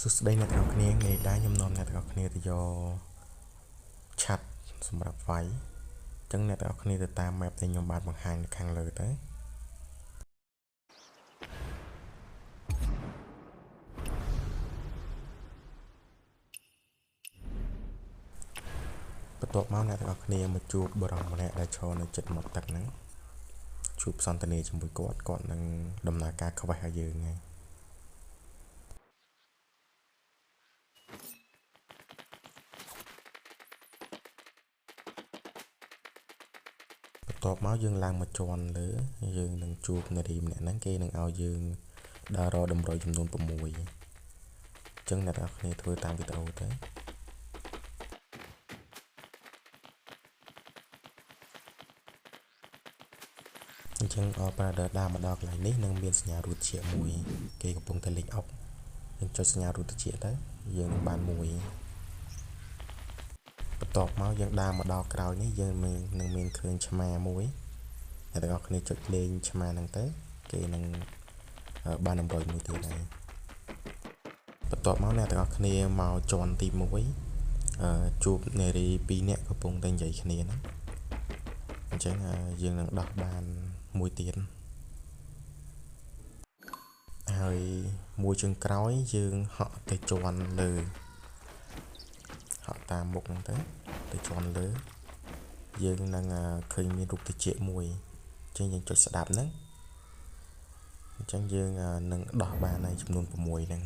សួស្តីអ្នកទាំងអស់គ្នាថ្ងៃនេះដែរខ្ញុំនាំអ្នកទាំងអស់គ្នាទៅយកឆាត់សម្រាប់វាយអញ្ចឹងអ្នកទាំងអស់គ្នាទៅតាម map ដែលខ្ញុំបានបង្ហាញនៅខាងលើទៅបន្ទាប់មកអ្នកទាំងអស់គ្នាមកជួបបរិមម្នាក់ដែលឈរនៅចិត្តមាត់ទឹកហ្នឹងជួបសន្ទនាជាមួយគាត់នឹងដំណើរការខ្វេះឲ្យយើងហើយបន្ទាប់មកយើងឡើងមកជាន់លើយើងនឹងជួបនារីម្នាក់ហ្នឹងគេនឹងឲ្យយើងដើររកតម្រុយចំនួន6អញ្ចឹងអ្នកទាំងអស់គ្នាធ្វើតាមវីដេអូទៅអញ្ចឹងអបដើរមកដល់កន្លែងនេះនឹងមានសញ្ញារូតជាមួយគេកំពុងតែលេខអុកយើងចុចសញ្ញារូតជាទៅយើងនឹងបានមួយបន្ទាប់មកយើងដើរមកដល់ក្រោយនេះយើងនឹងមានឃើញឆ្មាមួយអ្នកទាំងអស់គ្នាចុចលេងឆ្មាហ្នឹងទៅគេនឹងបានតម្រុយមួយទៀតហើយបន្ទាប់មកអ្នកទាំងអស់គ្នាមកជាន់ទី1ជួបនារី2នាក់កំពុងតែនិយាយគ្នាណាអញ្ចឹងយើងនឹងដោះបានមួយទៀតហើយមួយជើងក្រោយយើងហក់ទៅជាន់លើហក់តាមមុខហ្នឹងទៅជាន់លើយើងនឹងឃើញមានរូបតិចមួយអញ្ចឹងយើងចុចស្ដាប់ហ្នឹងអញ្ចឹងយើងនឹងដោះបានហើយចំនួន6ហ្នឹង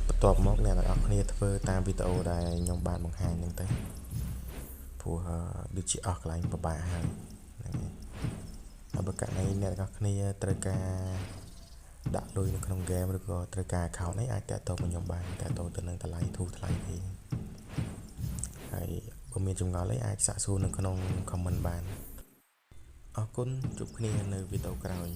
បន្ទាប់មកអ្នកទាំងអស់គ្នាធ្វើតាមវីដេអូដែលខ្ញុំបានបង្ហាញហ្នឹងទៅព្រោះដូចជាអស់កន្លែងពិបាកហើយហ្នឹងហើយបើករណីអ្នកទាំងអស់គ្នាត្រូវការដាក់លុយនៅក្នុងហ្គេមឬក៏ត្រូវការ account នេះអាចតាក់ទងមកខ្ញុំបានតាក់ទងទៅនឹងតម្លៃធូរថ្លៃទេហើយបើមានចម្ងល់អីអាចសាកសួរនៅក្នុង comment បានអរគុណជួបគ្នានៅវីដេអូក្រោយ